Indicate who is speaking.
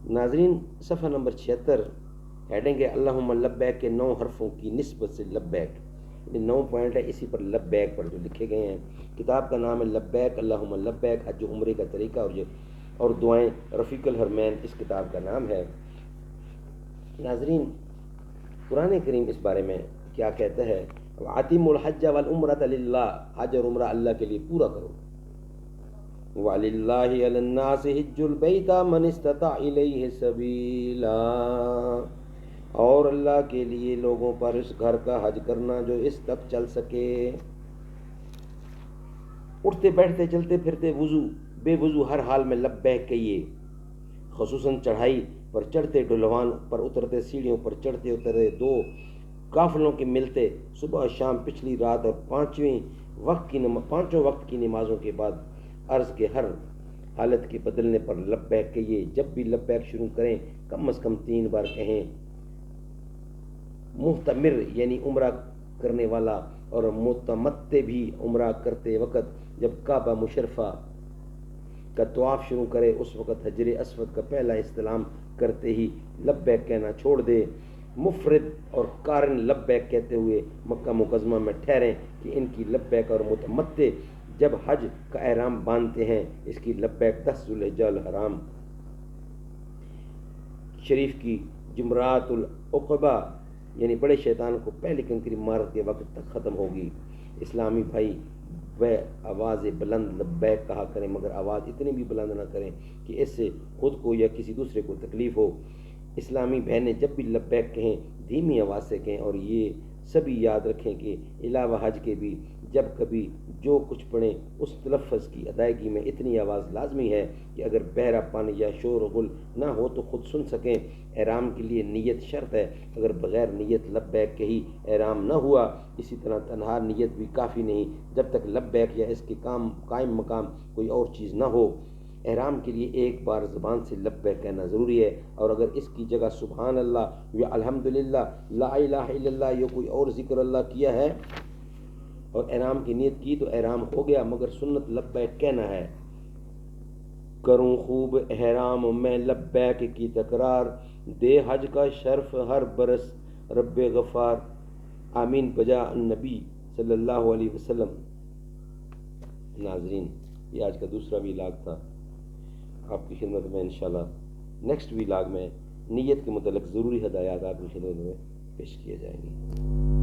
Speaker 1: ناظرین صفحہ number 76 heading ہے اللہم لبیک کے 9 حرفوں کی نسبت سے لبیک، 9 پوائنٹ ہے اسی پر لبیک پر جو لکھے گئے ہیں۔ کتاب کا نام ہے لبیک اللہم لبیک، حج و عمرے کا طریقہ اور دعائیں رفیق الحرمین اس کتاب کا نام ہے۔ ناظرین قرآن کریم اس بارے میں کیا کہتا ہے؟ وَأَتِمُّوا الْحَجَّ وَالْعُمْرَةَ لِلَّهِ، حج اور عمرہ اللہ کے لیے پورا کرو۔ وَلِلَّهِ عَلَى النَّاسِ حِجُّ الْبَيْتِ مَنِ اسْتَطَاعَ إِلَيْهِ سَبِيلًا، اور اللہ کے لیے لوگوں پر اس گھر کا حج کرنا جو اس تک چل سکے۔ اٹھتے بیٹھتے چلتے پھرتے وضو بے وضو ہر حال میں لبیک کہیے، خصوصاً چڑھائی پر چڑھتے، ڈھلوان پر اترتے، سیڑھیوں پر چڑھتے اترتے، 2 قافلوں کے ملتے، صبح شام، پچھلی رات اور پانچوں وقت کی نمازوں کے بعد عرض کے ہر حالت کے بدلنے پر لبیک کہیے۔ جب بھی لبیک شروع کریں کم از کم 3 بار کہیں۔ محتمر یعنی عمرہ کرنے والا اور متمتع بھی عمرہ کرتے وقت جب کعبہ مشرفہ کا طواف شروع کرے اس وقت حجر اسود کا پہلا استلام کرتے ہی لبیک کہنا چھوڑ دے۔ مفرد اور قارن لبیک کہتے ہوئے مکہ مکرمہ میں ٹھہریں کہ ان کی لبیک، اور متمتع جب حج کا احرام باندھتے ہیں اس کی لبیک 10 ذوالحجہ الحرام شریف کی جمرات العقبہ یعنی بڑے شیطان کو پہلی کنکری مارت کے وقت تک ختم ہوگی۔ اسلامی بھائی وہ آواز بلند لبیک کہا کریں، مگر آواز اتنی بھی بلند نہ کریں کہ اس سے خود کو یا کسی دوسرے کو تکلیف ہو۔ اسلامی بہنیں جب بھی لبیک کہیں دھیمی آواز سے کہیں، اور یہ سبھی یاد رکھیں کہ علاوہ حج کے بھی جب کبھی جو کچھ پڑھیں اس تلفظ کی ادائیگی میں اتنی آواز لازمی ہے کہ اگر بہرا پن یا شور و غل نہ ہو تو خود سن سکیں۔ احرام کے لیے نیت شرط ہے، اگر بغیر نیت لبیک کہی احرام نہ ہوا۔ اسی طرح تنہا نیت بھی کافی نہیں جب تک لبیک یا اس کے قائم مقام کوئی اور چیز نہ ہو۔ احرام کے لیے ایک بار زبان سے لبیک کہنا ضروری ہے، اور اگر اس کی جگہ سبحان اللہ یا الحمدللہ لا الہ الا اللہ یا کوئی اور ذکر اللہ کیا ہے اور احرام کی نیت کی تو احرام ہو گیا، مگر سنت لبیک کہنا ہے۔ کروں خوب احرام میں لبیک کی تکرار، دے حج کا شرف ہر برس رب غفار، آمین بجا النبی صلی اللہ علیہ وسلم۔ ناظرین یہ آج کا دوسرا ویلاگ تھا، آپ کی خدمت میں انشاءاللہ نیکسٹ ویلاگ میں نیت کے متعلق ضروری ہدایات آپ کی خدمت میں پیش کیے جائیں گے۔